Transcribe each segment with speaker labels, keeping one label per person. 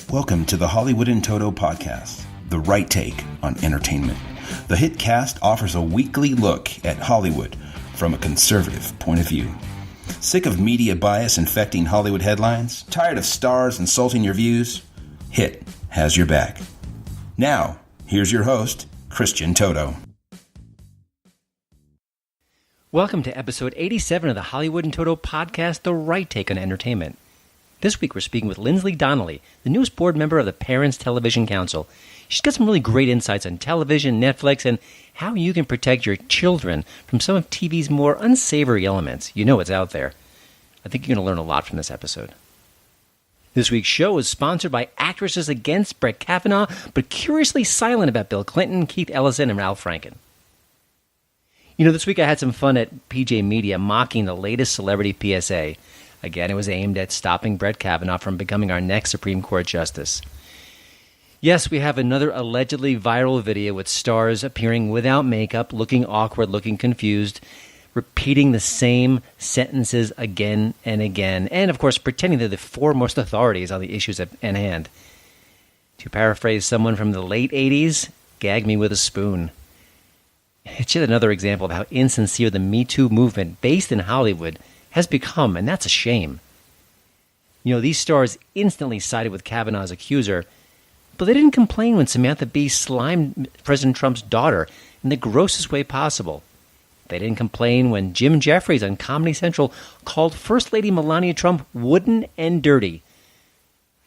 Speaker 1: Welcome to the Hollywood in Toto podcast, the right take on entertainment. The HiT cast offers a weekly look at Hollywood from a conservative point of view. Sick of media bias infecting Hollywood headlines? Tired of stars insulting your views? HiT has your back. Now, here's your host, Christian Toto.
Speaker 2: Welcome to episode 87 of the Hollywood in Toto podcast, the right take on entertainment. This week we're speaking with Linsly Donnelly, the newest board member of the Parents Television Council. She's got some really great insights on television, Netflix, and how you can protect your children from some of TV's more unsavory elements. You know it's out there. I think you're going to learn a lot from this episode. This week's show is sponsored by Actresses Against Brett Kavanaugh, but curiously silent about Bill Clinton, Keith Ellison, and Ralph Franken. You know, this week I had some fun at PJ Media mocking the latest celebrity PSA. Again, it was aimed at stopping Brett Kavanaugh from becoming our next Supreme Court justice. Yes, we have another allegedly viral video with stars appearing without makeup, looking awkward, looking confused, repeating the same sentences again and again, and of course pretending they're the foremost authorities on the issues at hand. To paraphrase someone from the late 80s, gag me with a spoon. It's yet another example of how insincere the MeToo movement based in Hollywood has become, and that's a shame. You know, these stars instantly sided with Kavanaugh's accuser, but they didn't complain when Samantha Bee slimed President Trump's daughter in the grossest way possible. They didn't complain when Jim Jeffries on Comedy Central called First Lady Melania Trump wooden and dirty.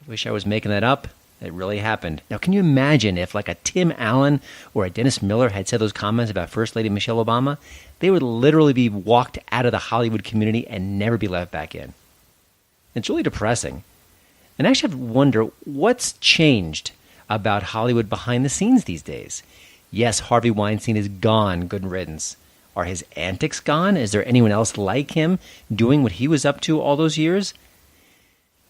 Speaker 2: I wish I was making that up. It really happened. Now, can you imagine if like a Tim Allen or a Dennis Miller had said those comments about First Lady Michelle Obama? They would literally be walked out of the Hollywood community and never be let back in. It's really depressing. And I actually have to wonder what's changed about Hollywood behind the scenes these days. Yes, Harvey Weinstein is gone, good riddance. Are his antics gone? Is there anyone else like him doing what he was up to all those years?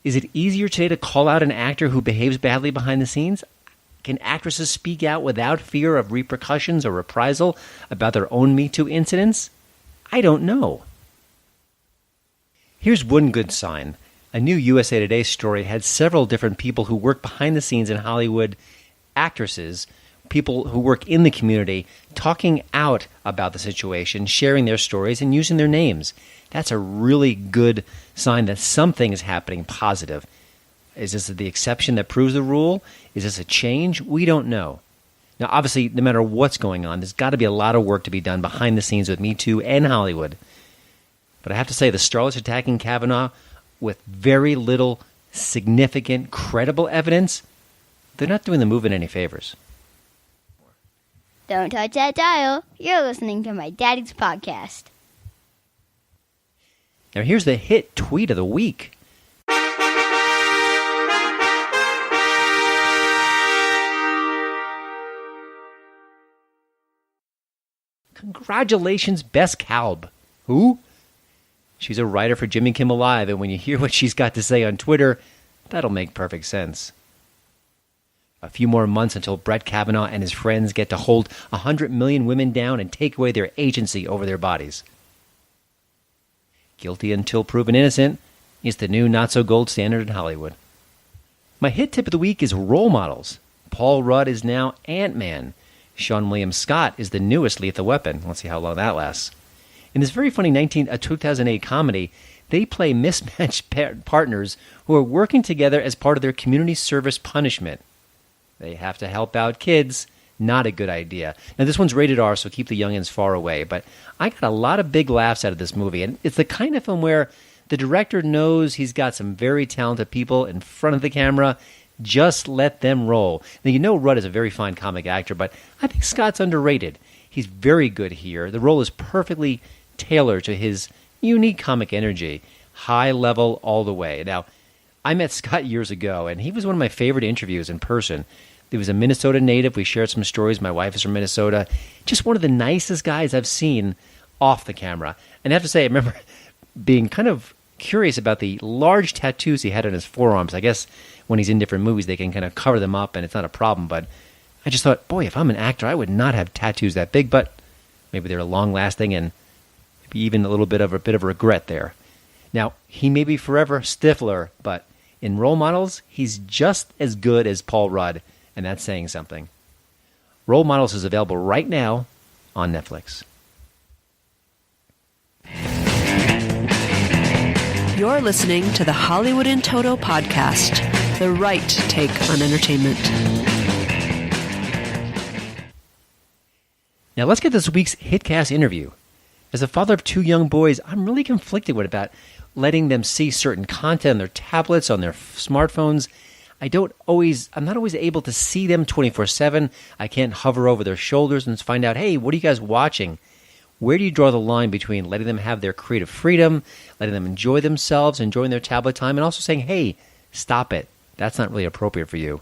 Speaker 2: Is it easier today to call out an actor who behaves badly behind the scenes? Can actresses speak out without fear of repercussions or reprisal about their own Me Too incidents? I don't know. Here's one good sign. A new USA Today story had several different people who work behind the scenes in Hollywood, actresses, people who work in the community, talking out about the situation, sharing their stories, and using their names. That's a really good sign that something is happening positive. Is this the exception that proves the rule? Is this a change? We don't know. Now, obviously, no matter what's going on, there's got to be a lot of work to be done behind the scenes with Me Too and Hollywood. But I have to say, the starlets attacking Kavanaugh with very little significant, credible evidence, they're not doing the movement any favors.
Speaker 3: Don't touch that dial. You're listening to my daddy's podcast.
Speaker 2: Now here's the HiT tweet of the week. Congratulations, Bess Kalb. Who? She's a writer for Jimmy Kimmel Live, and when you hear what she's got to say on Twitter, that'll make perfect sense. A few more months until Brett Kavanaugh and his friends get to hold 100 million women down and take away their agency over their bodies. Guilty until proven innocent is the new not-so-gold standard in Hollywood. My HiT tip of the week is role models. Paul Rudd is now Ant-Man. Seann William Scott is the newest Lethal Weapon. Let's see how long that lasts. In this very funny 2008 comedy, they play mismatched partners who are working together as part of their community service punishment. They have to help out kids. Not a good idea. Now, this one's rated R, so keep the youngins far away. But I got a lot of big laughs out of this movie. And it's the kind of film where the director knows he's got some very talented people in front of the camera. Just let them roll. Now, you know Rudd is a very fine comic actor, but I think Scott's underrated. He's very good here. The role is perfectly tailored to his unique comic energy. High level all the way. Now, I met Scott years ago, and he was one of my favorite interviews in person. He was a Minnesota native. We shared some stories. My wife is from Minnesota. Just one of the nicest guys I've seen off the camera. And I have to say, I remember being kind of curious about the large tattoos he had on his forearms. I guess when he's in different movies, they can kind of cover them up, and it's not a problem. But I just thought, boy, if I'm an actor, I would not have tattoos that big. But maybe they're long-lasting, and maybe even a bit of regret there. Now, he may be forever Stifler, but in Role Models, he's just as good as Paul Rudd, and that's saying something. Role Models is available right now on Netflix.
Speaker 4: You're listening to the Hollywood in Toto podcast, the right take on entertainment.
Speaker 2: Now let's get this week's HitCast interview. As a father of 2 young boys, I'm really conflicted about letting them see certain content on their tablets, on their smartphones. I'm not always able to see them 24/7. I can't hover over their shoulders and find out, hey, what are you guys watching? Where do you draw the line between letting them have their creative freedom, letting them enjoy themselves, enjoying their tablet time, and also saying, hey, stop it. That's not really appropriate for you.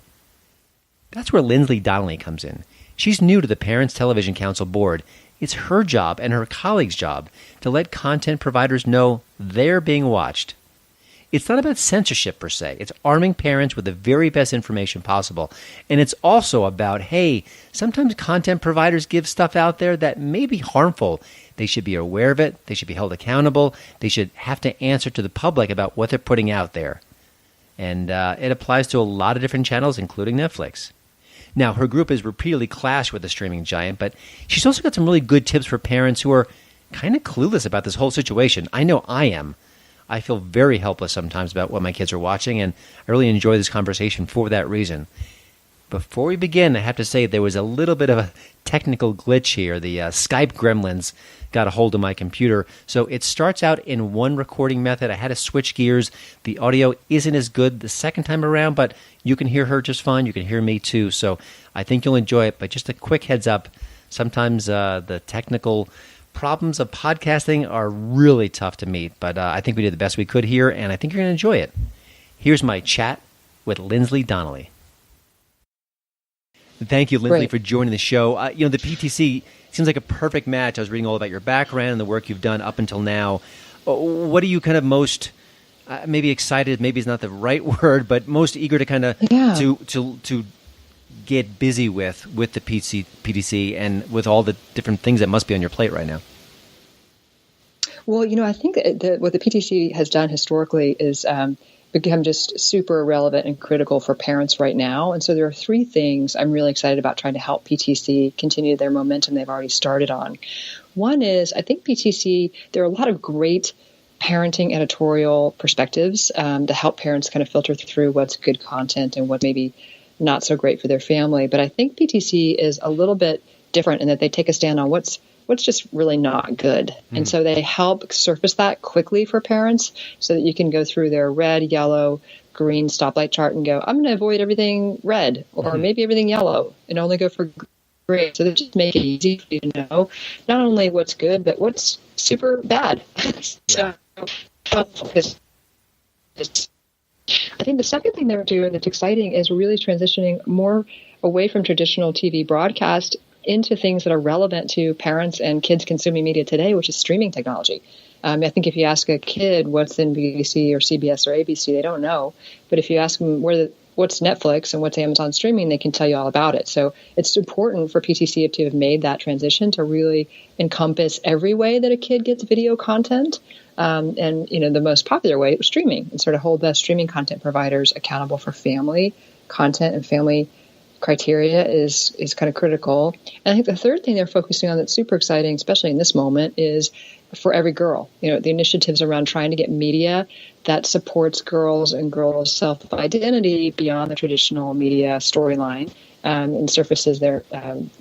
Speaker 2: That's where Linsly Donnelly comes in. She's new to the Parents Television Council board. It's her job and her colleagues' job to let content providers know they're being watched. It's not about censorship per se. It's arming parents with the very best information possible. And it's also about, hey, sometimes content providers give stuff out there that may be harmful. They should be aware of it. They should be held accountable. They should have to answer to the public about what they're putting out there. And it applies to a lot of different channels, including Netflix. Now, her group has repeatedly clashed with the streaming giant, but she's also got some really good tips for parents who are kind of clueless about this whole situation. I know I am. I feel very helpless sometimes about what my kids are watching, and I really enjoy this conversation for that reason. Before we begin, I have to say there was a little bit of a technical glitch here. The Skype gremlins got a hold of my computer. So it starts out in one recording method. I had to switch gears. The audio isn't as good the second time around, but you can hear her just fine. You can hear me too. So I think you'll enjoy it. But just a quick heads up, sometimes the technical problems of podcasting are really tough to meet. But I think we did the best we could here, and I think you're going to enjoy it. Here's my chat with Linsly Donnelly. Thank you, Linsly, for joining the show. The PTC seems like a perfect match. I was reading all about your background and the work you've done up until now. What are you kind of most, maybe excited, maybe it's not the right word, but most eager to kind of to get busy with the PTC and with all the different things that must be on your plate right now?
Speaker 5: Well, I think what the PTC has done historically is become just super relevant and critical for parents right now. And so there are 3 things I'm really excited about trying to help PTC continue their momentum they've already started on. One is, I think PTC, there are a lot of great parenting editorial perspectives to help parents kind of filter through what's good content and what maybe not so great for their family. But I think PTC is a little bit different in that they take a stand on what's just really not good. And so they help surface that quickly for parents so that you can go through their red, yellow, green stoplight chart and go, I'm going to avoid everything red or maybe everything yellow and only go for green. So they just make it easy for you to know not only what's good, but what's super bad. So I think the second thing they're doing that's exciting is really transitioning more away from traditional TV broadcast into things that are relevant to parents and kids consuming media today, which is streaming technology. I think if you ask a kid what's in BBC or CBS or ABC, they don't know. But if you ask them what's Netflix and what's Amazon streaming, they can tell you all about it. So it's important for PTC to have made that transition to really encompass every way that a kid gets video content. And the most popular way was streaming, and sort of hold the streaming content providers accountable for family content and family criteria is kind of critical. And I think the third thing they're focusing on that's super exciting, especially in this moment, is for every girl. The initiatives around trying to get media that supports girls and girls' self-identity beyond the traditional media storyline and surfaces their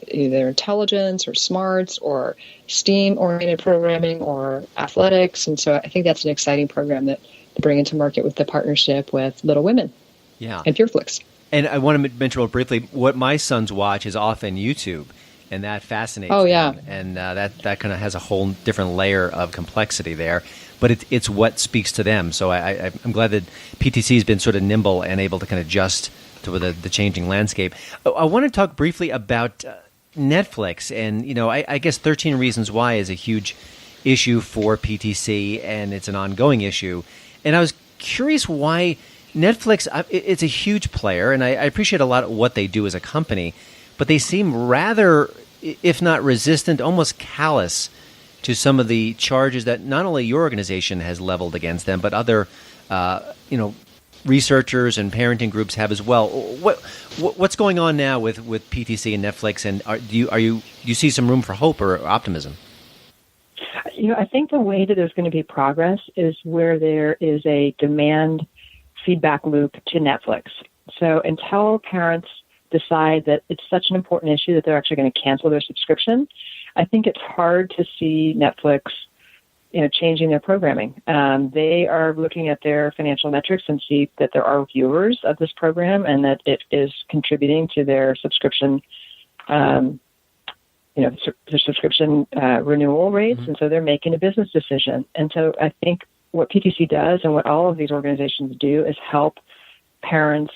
Speaker 5: either intelligence or smarts or STEAM-oriented programming or athletics. And so I think that's an exciting program that to bring into market with the partnership with Little Women and PureFlix.
Speaker 2: And I want to mention real briefly, what my sons watch is often YouTube, and that fascinates them. And that kind of has a whole different layer of complexity there. But it's what speaks to them. So I'm glad that PTC has been sort of nimble and able to kind of adjust to the changing landscape. I want to talk briefly about Netflix. And, I guess 13 Reasons Why is a huge issue for PTC, and it's an ongoing issue. And I was curious why Netflix, it's a huge player, and I appreciate a lot of what they do as a company, but they seem rather, if not resistant, almost callous to some of the charges that not only your organization has leveled against them, but other, researchers and parenting groups have as well. What's going on now with PTC and Netflix, and do you see some room for hope or optimism?
Speaker 5: I think the way that there's going to be progress is where there is a demand feedback loop to Netflix. So until parents decide that it's such an important issue that they're actually going to cancel their subscription, I think it's hard to see Netflix changing their programming. They are looking at their financial metrics and see that there are viewers of this program and that it is contributing to their subscription, their subscription renewal rates. Mm-hmm. And so they're making a business decision. And so I think what PTC does and what all of these organizations do is help parents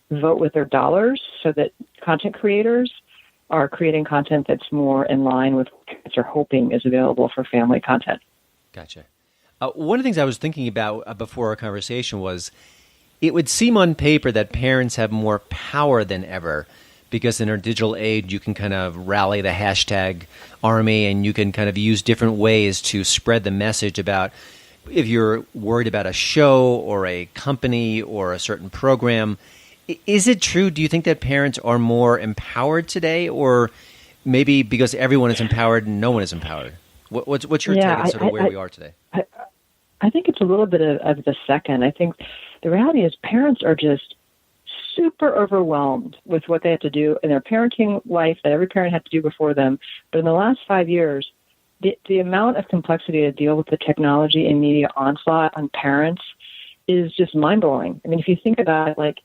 Speaker 5: vote with their dollars so that content creators are creating content that's more in line with what parents are hoping is available for family content.
Speaker 2: Gotcha. One of the things I was thinking about before our conversation was it would seem on paper that parents have more power than ever because in our digital age, you can kind of rally the hashtag army and you can kind of use different ways to spread the message about if you're worried about a show or a company or a certain program. Is it true? Do you think that parents are more empowered today, or maybe because everyone is empowered and no one is empowered? What's your take on sort of where we are today?
Speaker 5: I think it's a little bit of the second. I think the reality is parents are just super overwhelmed with what they have to do in their parenting life that every parent had to do before them. But in the last 5 years, the amount of complexity to deal with the technology and media onslaught on parents is just mind-blowing. I mean, if you think about it, like,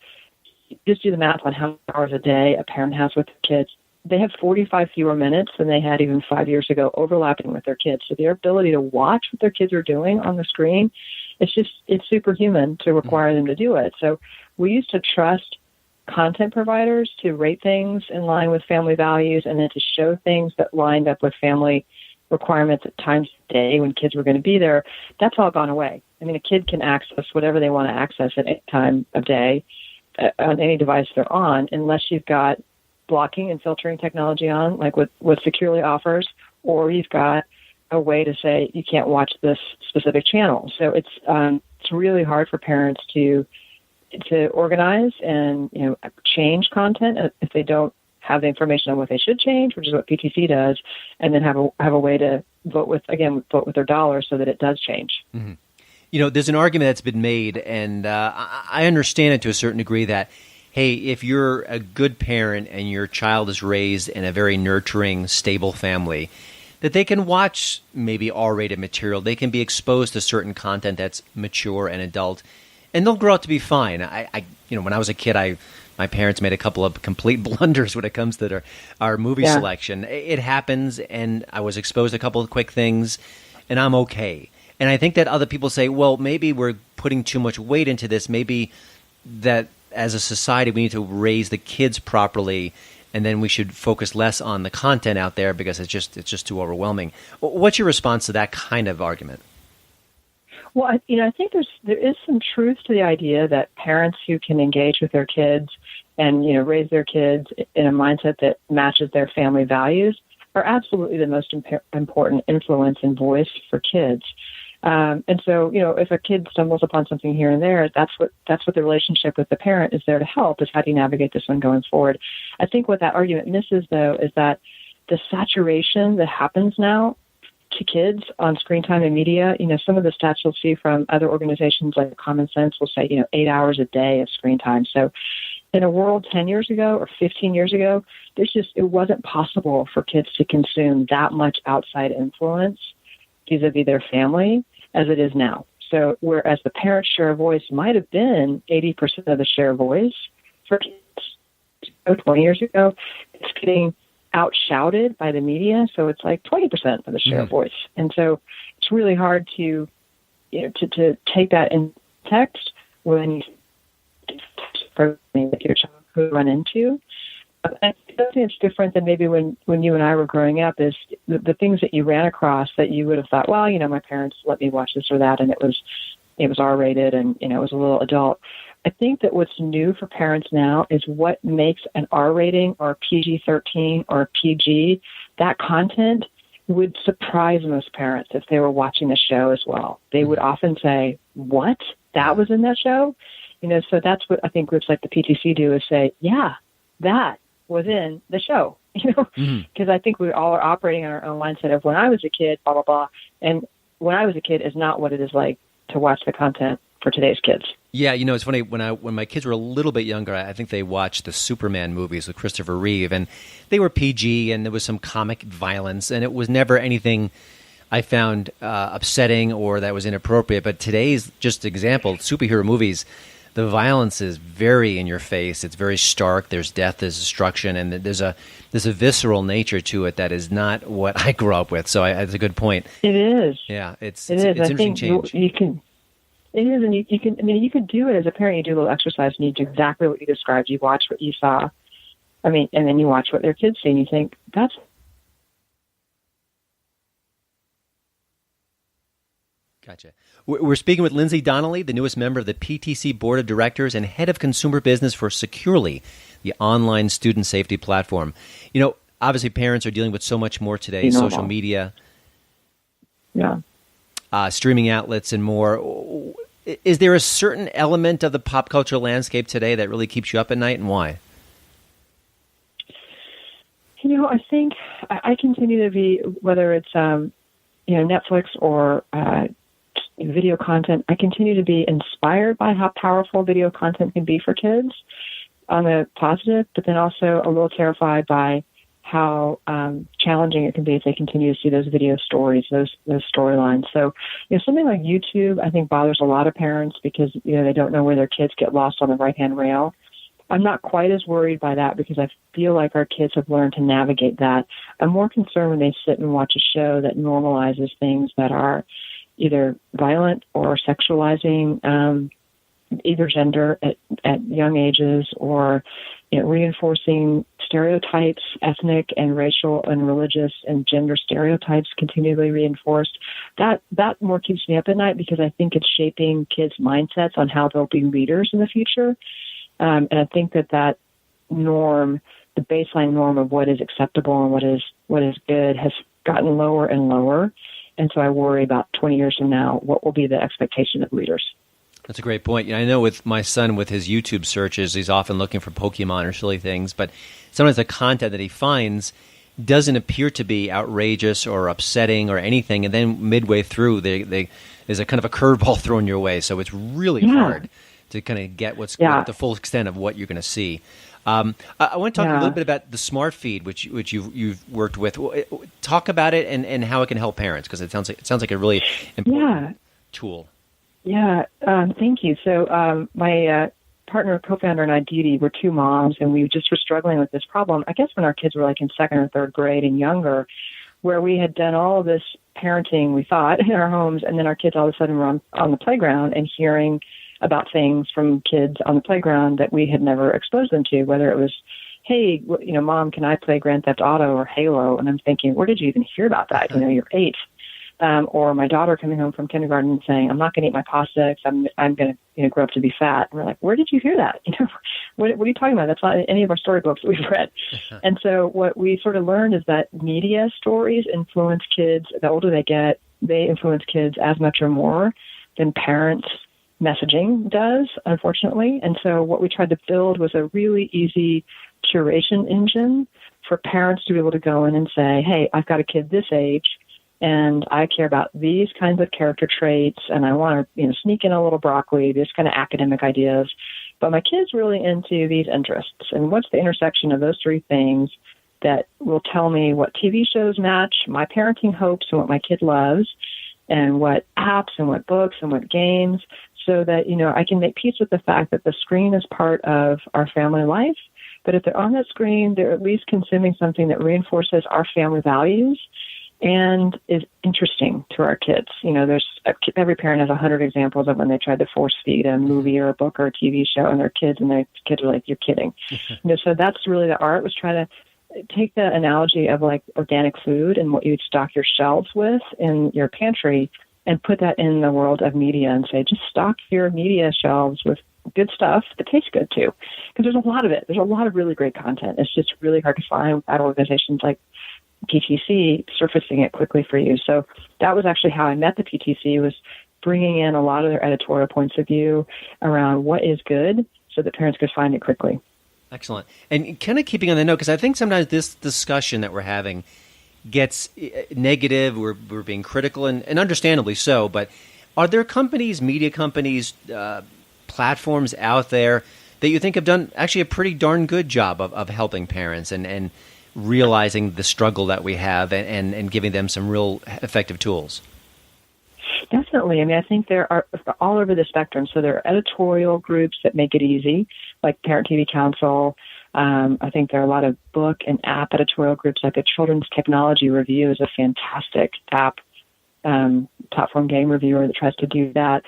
Speaker 5: just do the math on how many hours a day a parent has with their kids. They have 45 fewer minutes than they had even 5 years ago overlapping with their kids. So their ability to watch what their kids are doing on the screen, it's superhuman to require them to do it. So we used to trust content providers to rate things in line with family values and then to show things that lined up with family requirements at times of day when kids were going to be there. That's all gone away. I mean, a kid can access whatever they want to access at any time of day on any device they're on, unless you've got blocking and filtering technology on, like what Securely offers, or you've got a way to say you can't watch this specific channel. So it's really hard for parents to organize and change content if they don't have the information on what they should change, which is what PTC does, and then have a way to vote with their dollars so that it does change.
Speaker 2: Mm-hmm. There's an argument that's been made, and I understand it to a certain degree that, hey, if you're a good parent and your child is raised in a very nurturing, stable family, that they can watch maybe R-rated material. They can be exposed to certain content that's mature and adult, and they'll grow up to be fine. When I was a kid, my parents made a couple of complete blunders when it comes to our movie selection. It happens, and I was exposed to a couple of quick things, and I'm okay. And I think that other people say, well, maybe we're putting too much weight into this. Maybe that as a society we need to raise the kids properly, and then we should focus less on the content out there because it's just too overwhelming. What's your response to that kind of argument?
Speaker 5: Well, I think there is some truth to the idea that parents who can engage with their kids and raise their kids in a mindset that matches their family values are absolutely the most important influence and voice for kids. And so, if a kid stumbles upon something here and there, that's what the relationship with the parent is there to help, is how do you navigate this one going forward. I think what that argument misses, though, is that the saturation that happens now to kids on screen time and media, some of the stats you'll see from other organizations like Common Sense will say, 8 hours a day of screen time. So in a world 10 years ago or 15 years ago, it wasn't possible for kids to consume that much outside influence vis-a-vis their family as it is now. So whereas the parent share of voice might have been 80% of the share of voice for kids 20 years ago, it's getting outshouted by the media. So it's like 20% of the share of voice. And so it's really hard to take that in text when you that your child could run into. I think it's different than maybe when you and I were growing up, is the things that you ran across that you would have thought, well, my parents let me watch this or that, and it was R-rated and, it was a little adult. I think that what's new for parents now is what makes an R rating or PG-13 or PG, that content would surprise most parents if they were watching the show as well. They would often say, "What? That was in that show?" So that's what I think groups like the PTC do, is say, "Yeah, that was in the show." Because I think we all are operating on our own mindset of when I was a kid, blah, blah, blah. And when I was a kid is not what it is like to watch the content for today's kids.
Speaker 2: Yeah, it's funny, when my kids were a little bit younger, I think they watched the Superman movies with Christopher Reeve, and they were PG, and there was some comic violence, and it was never anything I found upsetting or that was inappropriate. But today's, just example, superhero movies, the violence is very in your face. It's very stark. There's death, there's destruction, and there's a visceral nature to it that is not what I grew up with. So that's a good point.
Speaker 5: It is.
Speaker 2: Yeah, it's
Speaker 5: an interesting change. It is, and you can. I mean, you could do it as a parent. You do a little exercise, and you do exactly what you described. You watch what you saw. And then you watch what their kids see, and you think that's.
Speaker 2: Gotcha. We're speaking with Linsly Donnelly, the newest member of the PTC Board of Directors and Head of Consumer Business for Securely, the online student safety platform. Obviously parents are dealing with so much more today, social media, streaming outlets, and more. Is there a certain element of the pop culture landscape today that really keeps you up at night, and why?
Speaker 5: I think I continue to be, whether it's Netflix or video content, I continue to be inspired by how powerful video content can be for kids on the positive, but then also a little terrified by how challenging it can be if they continue to see those video stories, those storylines. So, something like YouTube, I think, bothers a lot of parents because, they don't know where their kids get lost on the right-hand rail. I'm not quite as worried by that because I feel like our kids have learned to navigate that. I'm more concerned when they sit and watch a show that normalizes things that are either violent or sexualizing either gender at young ages, or reinforcing stereotypes, ethnic and racial and religious and gender stereotypes continually reinforced. That more keeps me up at night because I think it's shaping kids' mindsets on how they'll be leaders in the future. And I think that norm, the baseline norm of what is acceptable and what is good, has gotten lower and lower. And so I worry about 20 years from now, what will be the expectation of leaders.
Speaker 2: That's a great point. I know with my son, with his YouTube searches, he's often looking for Pokemon or silly things, but sometimes the content that he finds doesn't appear to be outrageous or upsetting or anything, and then midway through, there's a kind of a curveball thrown your way. So it's really hard to kind of get what the full extent of what you're going to see. I want to talk a little bit about the Smart Feed, which you've worked with. Talk about it and how it can help parents, because it sounds like a really important tool.
Speaker 5: Yeah, thank you. So my partner, co-founder, and I, Dee Dee, were two moms, and we just were struggling with this problem, I guess when our kids were like in second or third grade and younger, where we had done all of this parenting, we thought, in our homes, and then our kids all of a sudden were on the playground and hearing about things from kids on the playground that we had never exposed them to, whether it was, hey, Mom, can I play Grand Theft Auto or Halo? And I'm thinking, where did you even hear about that? You're 8. Or my daughter coming home from kindergarten and saying, I'm not going to eat my pasta because I'm going to grow up to be fat. And we're like, where did you hear that? What are you talking about? That's not in any of our storybooks that we've read. And so what we sort of learned is that media stories influence kids. The older they get, they influence kids as much or more than parents' messaging does, unfortunately. And so what we tried to build was a really easy curation engine for parents to be able to go in and say, hey, I've got a kid this age, and I care about these kinds of character traits, and I want to sneak in a little broccoli, these kind of academic ideas. But my kid's really into these interests. And what's the intersection of those three things that will tell me what TV shows match my parenting hopes and what my kid loves, and what apps and what books and what games, so that, I can make peace with the fact that the screen is part of our family life. But if they're on that screen, they're at least consuming something that reinforces our family values and is interesting to our kids. Every parent has 100 examples of when they tried to force feed a movie or a book or a TV show and their kids are like, you're kidding. So that's really the art, was trying to take the analogy of like organic food and what you'd stock your shelves with in your pantry and put that in the world of media and say, just stock your media shelves with good stuff that tastes good too. Because there's a lot of it. There's a lot of really great content. It's just really hard to find at organizations like PTC, surfacing it quickly for you. So that was actually how I met the PTC, was bringing in a lot of their editorial points of view around what is good so that parents could find it quickly.
Speaker 2: Excellent. And kind of keeping on the note, because I think sometimes this discussion that we're having gets negative, we're being critical, and understandably so, but are there companies, media companies, platforms out there that you think have done actually a pretty darn good job of helping parents and realizing the struggle that we have and giving them some real effective tools?
Speaker 5: Definitely. I mean, I think there are all over the spectrum. So there are editorial groups that make it easy, like Parent TV Council. I think there are a lot of book and app editorial groups, like the Children's Technology Review is a fantastic app platform game reviewer that tries to do that.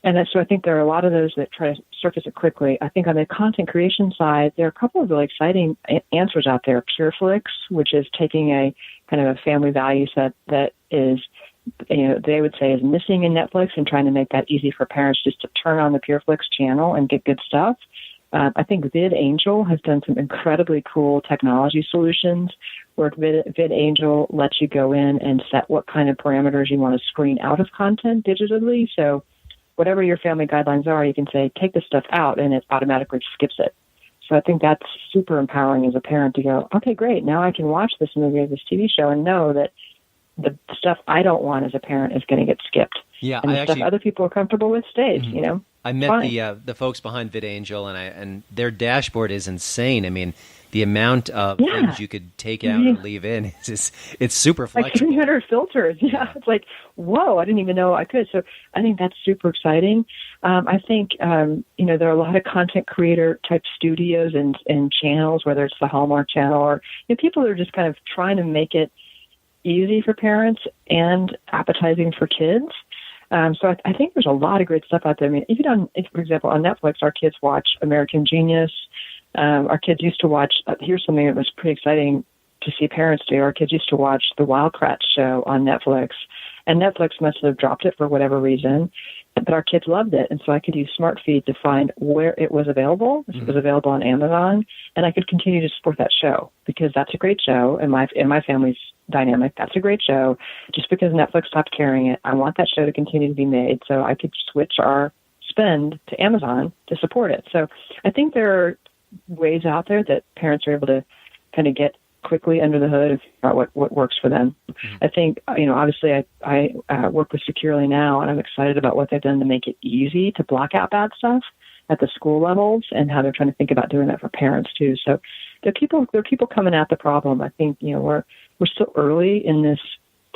Speaker 5: And so I think there are a lot of those that try to surface it quickly. I think on the content creation side, there are a couple of really exciting answers out there. PureFlix, which is taking a kind of a family value set that is, they would say is missing in Netflix, and trying to make that easy for parents just to turn on the PureFlix channel and get good stuff. I think VidAngel has done some incredibly cool technology solutions where VidAngel lets you go in and set what kind of parameters you want to screen out of content digitally. So whatever your family guidelines are, you can say, take this stuff out, and it automatically skips it. So I think that's super empowering as a parent to go, okay, great, now I can watch this movie or this TV show and know that the stuff I don't want as a parent is going to get skipped.
Speaker 2: Yeah,
Speaker 5: and the stuff other people are comfortable with stays,
Speaker 2: I met the folks behind VidAngel, and their dashboard is insane. I mean, the amount of things you could take out and leave in, it's super flexible.
Speaker 5: Like 300 filters. Yeah. It's like, whoa, I didn't even know I could. So I think that's super exciting. I think, there are a lot of content creator type studios and channels, whether it's the Hallmark Channel or people are just kind of trying to make it easy for parents and appetizing for kids. So I think there's a lot of great stuff out there. I mean, for example, on Netflix, our kids watch American Genius. Our kids used to watch, here's something that was pretty exciting to see parents do. Our kids used to watch the Wild Kratts show on Netflix, and Netflix must have dropped it for whatever reason, but our kids loved it. And so I could use Smart Feed to find where it was available. It was available on Amazon, and I could continue to support that show because that's a great show. In my family's dynamic, that's a great show. Just because Netflix stopped carrying it, I want that show to continue to be made, so I could switch our spend to Amazon to support it. So I think there are ways out there that parents are able to kind of get quickly under the hood and figure out what works for them. I think, obviously I work with Securely Now, and I'm excited about what they've done to make it easy to block out bad stuff at the school levels and how they're trying to think about doing that for parents too. So there are people coming at the problem. I think, we're still early in this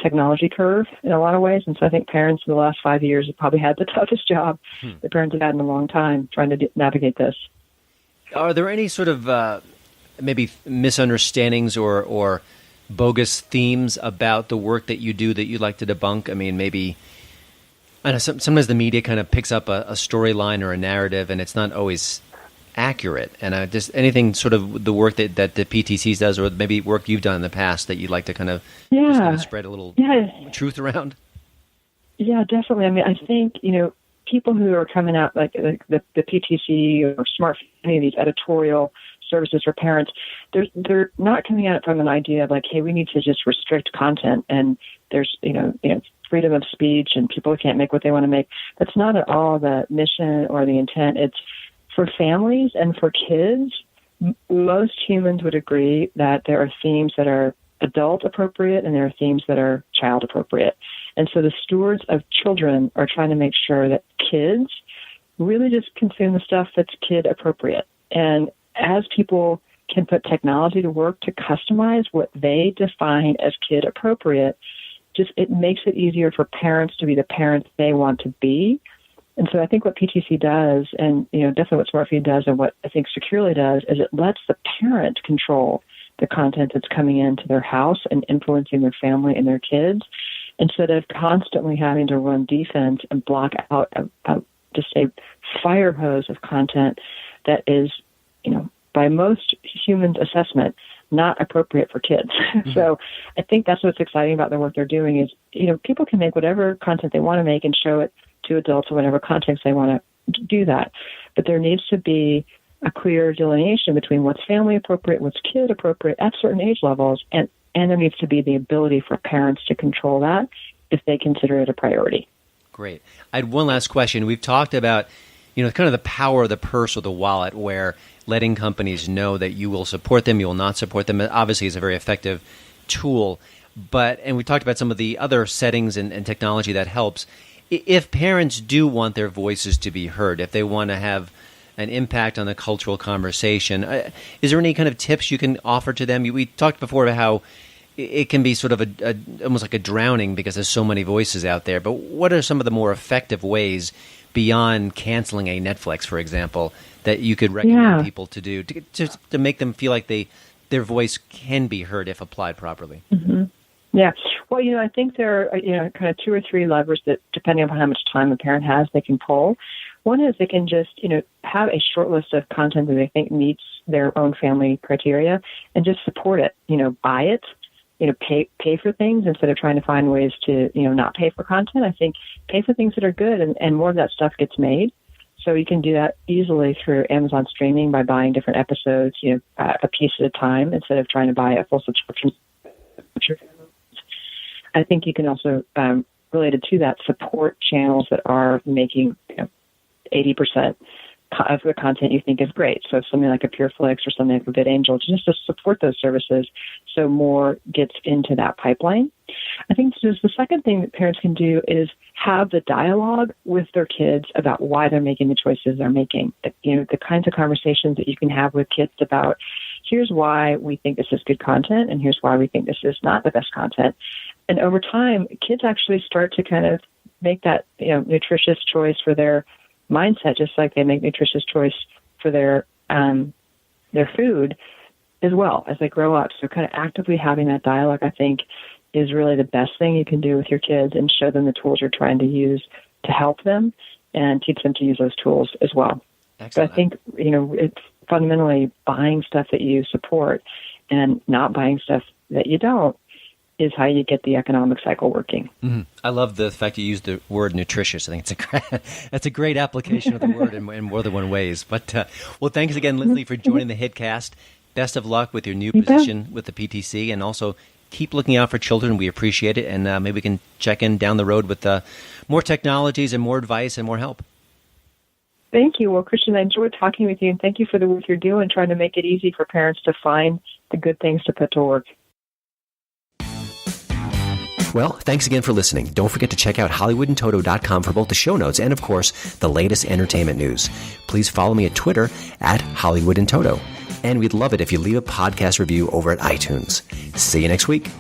Speaker 5: technology curve in a lot of ways. And so I think parents in the last 5 years have probably had the toughest job that parents have had in a long time trying to navigate this.
Speaker 2: Are there any sort of maybe misunderstandings or bogus themes about the work that you do that you'd like to debunk? I mean, maybe I know sometimes the media kind of picks up a storyline or a narrative, and it's not always accurate. And just anything sort of the work that the PTC does, or maybe work you've done in the past that you'd like to kind of, just kind of spread a little truth around?
Speaker 5: Yeah, definitely. I mean, I think, people who are coming out like the PTC or Smart, any of these editorial services for parents, they're not coming at it from an idea of like, hey, we need to just restrict content and there's freedom of speech and people can't make what they want to make. That's not at all the mission or the intent. It's for families and for kids. Most humans would agree that there are themes that are adult appropriate and there are themes that are child appropriate. And so the stewards of children are trying to make sure that kids really just consume the stuff that's kid appropriate. And as people can put technology to work to customize what they define as kid appropriate, it makes it easier for parents to be the parents they want to be. And so I think what PTC does, and definitely what SmartFeed does, and what I think Securely does, is it lets the parent control the content that's coming into their house and influencing their family and their kids, instead of constantly having to run defense and block out just a fire hose of content that is, by most humans' assessment, not appropriate for kids. So I think that's what's exciting about the work they're doing is, people can make whatever content they want to make and show it to adults in whatever context they want to do that. But there needs to be a clear delineation between what's family appropriate, what's kid appropriate at certain age levels, and And there needs to be the ability for parents to control that if they consider it a priority.
Speaker 2: Great. I had one last question. We've talked about, kind of the power of the purse or the wallet, where letting companies know that you will support them, you will not support them. Obviously, it's a very effective tool. And we talked about some of the other settings and technology that helps. If parents do want their voices to be heard, if they want to have an impact on the cultural conversation, is there any kind of tips you can offer to them? We talked before about how it can be sort of almost like a drowning because there's so many voices out there. But what are some of the more effective ways beyond canceling a Netflix, for example, that you could recommend people to do to make them feel like their voice can be heard if applied properly?
Speaker 5: Mm-hmm. Yeah. Well, I think there are, kind of 2 or 3 levers that, depending on how much time a parent has, they can pull. One is they can just, have a short list of content that they think meets their own family criteria and just support it, buy it, pay for things instead of trying to find ways to, not pay for content. I think pay for things that are good and more of that stuff gets made. So you can do that easily through Amazon streaming by buying different episodes, a piece at a time instead of trying to buy a full subscription. I think you can also, related to that, support channels that are making 80% of the content you think is great. So something like a PureFlix or something like a VidAngel, just to support those services so more gets into that pipeline. I think the second thing that parents can do is have the dialogue with their kids about why they're making the choices they're making. The kinds of conversations that you can have with kids about, here's why we think this is good content and here's why we think this is not the best content. And over time, kids actually start to kind of make that, nutritious choice for their mindset, just like they make nutritious choice for their food as well as they grow up. So kind of actively having that dialogue, I think, is really the best thing you can do with your kids and show them the tools you're trying to use to help them and teach them to use those tools as well.
Speaker 2: Excellent.
Speaker 5: So I think, it's fundamentally buying stuff that you support and not buying stuff that you don't is how you get the economic cycle working.
Speaker 2: Mm-hmm. I love the fact you used the word nutritious. I think that's a great application of the word in more than one ways. But well, thanks again, Linsly, for joining the HiTcast. Best of luck with your new position with the PTC, and also keep looking out for children. We appreciate it, and maybe we can check in down the road with more technologies and more advice and more help.
Speaker 5: Thank you. Well, Christian, I enjoyed talking with you, and thank you for the work you're doing, trying to make it easy for parents to find the good things to put to work.
Speaker 2: Well, thanks again for listening. Don't forget to check out HollywoodandToto.com for both the show notes and, of course, the latest entertainment news. Please follow me at Twitter at HollywoodandToto. And we'd love it if you leave a podcast review over at iTunes. See you next week.